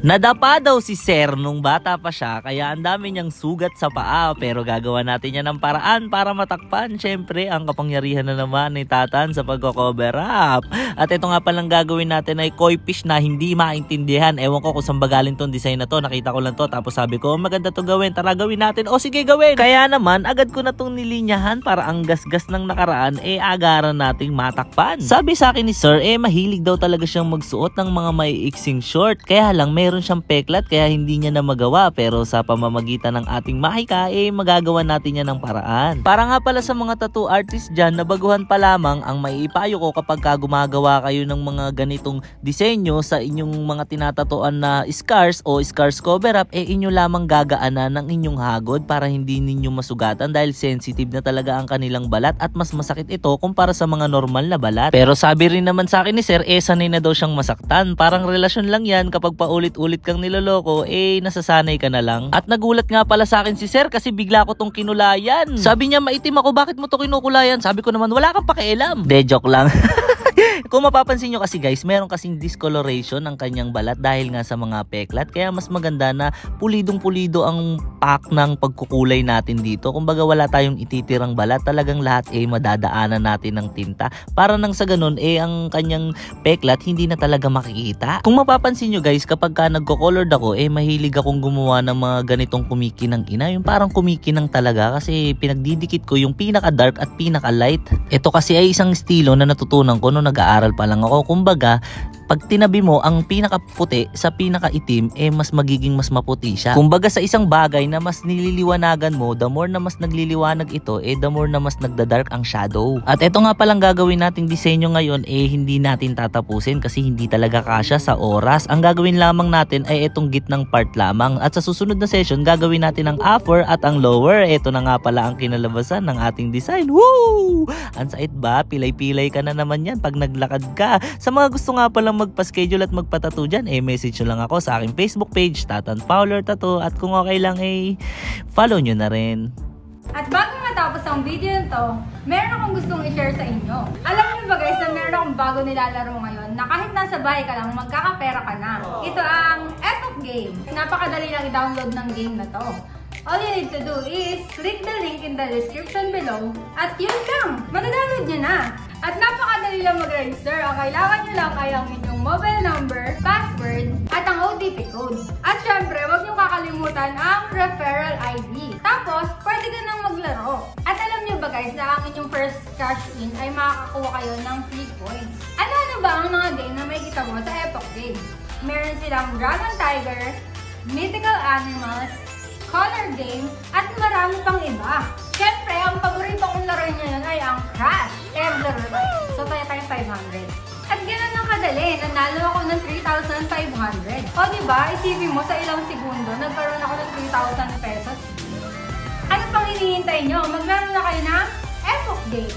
Nadapa daw si Sir nung bata pa siya kaya ang dami niyang sugat sa paa pero gagawa natin yan ng paraan para matakpan syempre ang kapangyarihan na naman ni Tatan sa pagko-cover up. At ito nga palang gagawin natin ay koi fish na hindi maintindihan. Ewan ko kung saan ba galing tong design na to, nakita ko lang to tapos sabi ko maganda to gawin, tara gawin natin. O sige gawin. Kaya naman agad ko na tong nilinyahan para ang gasgas ng nakaraan agaran nating matakpan. Sabi sa akin ni Sir mahilig daw talaga siyang magsuot ng mga maiiksing short kaya lang meron siyang peklat kaya hindi niya na magawa pero sa pamamagitan ng ating mahika magagawa natin yan ng paraan. Para nga pala sa mga tattoo artist dyan na baguhan pa lamang, ang maiipayo ko kapag gumagawa kayo ng mga ganitong disenyo sa inyong mga tinatatuan na scars o scars cover up inyo lamang gagaanan ng inyong hagod para hindi ninyo masugatan dahil sensitive na talaga ang kanilang balat at mas masakit ito kumpara sa mga normal na balat. Pero sabi rin naman sa akin ni Sir sanay na daw siyang masaktan, parang relasyon lang yan kapag paulit-ulit kang niloloko nasasanay ka na lang. At nagulat nga pala sa akin si Sir kasi bigla ko tong kinulayan. Sabi niya maitim ako, bakit mo to kinukulayan? Sabi ko naman wala kang pakialam. De joke lang. Kung mapapansin nyo kasi guys, meron kasing discoloration ang kanyang balat dahil nga sa mga peklat. Kaya mas maganda na pulidong-pulido ang pack ng pagkukulay natin dito. Kumbaga wala tayong ititirang balat. Talagang lahat madadaanan natin ng tinta. Para nang sa ganun ang kanyang peklat hindi na talaga makikita. Kung mapapansin nyo guys, kapag ka nagko-colored ako mahilig akong gumawa ng mga ganitong kumikinang ina. Yung parang kumikinang talaga kasi pinagdidikit ko yung pinaka-dark at pinaka-light. Ito kasi ay isang estilo na natutunan ko nung nag-aaral pa lang ako. Kumbaga, pag tinabi mo ang pinakaputi sa pinakaitim, mas magiging mas maputi siya. Kumbaga sa isang bagay na mas nililiwanagan mo, the more na mas nagliliwanag ito, the more na mas nagda-dark ang shadow. At ito nga palang gagawin nating disenyo ngayon, hindi natin tatapusin kasi hindi talaga kasya sa oras. Ang gagawin lamang natin ay itong gitnang part lamang. At sa susunod na session, gagawin natin ang upper at ang lower. Ito na nga pala ang kinalabasan ng ating design. Woo! Ang sait ba? Pilay-pilay ka na naman yan pag naglakad ka. Sa mga gusto nga palang magpa-schedule at magpatattoo dyan, message nyo lang ako sa aking Facebook page, Tatan Fowler Tattoo. At kung okay lang, follow nyo na rin. At bago matapos ang video na to, meron akong gustong i-share sa inyo. Alam niyo ba guys na meron akong bago nilalaro ngayon na kahit nasa bahay ka lang, magkakapera ka na. Ito ang Epoch Game. Napakadali lang i-download ng game na to. All you need to do is click the link in the description below at yun lang, madadownload nyo na. At napakadali lang mag-register. Ang kailangan nyo lang ay ang inyong mobile number, password, at ang OTP code. At syempre, huwag nyo kakalimutan ang referral ID. Tapos, pwede ka nang maglaro. At alam nyo ba guys na ang inyong first cash in ay makakakuha kayo ng free coins. Ano-ano ba ang mga game na may kita mo sa Epoch Game? Meron silang Dragon Tiger, Mythical Animals, Color Game, at marami pang iba. Siyempre, ang paborito kong laro ngayon ay ang Crash. Laro tayo. So, tayo 500. At gano'n lang kadali. Nanalo ako ng 3,500. O, diba? Isipin mo, sa ilang segundo, nagkaroon ako ng 3,000 pesos. Ano pang hinihintay nyo? Maglaro na kayo ng Epoch Game.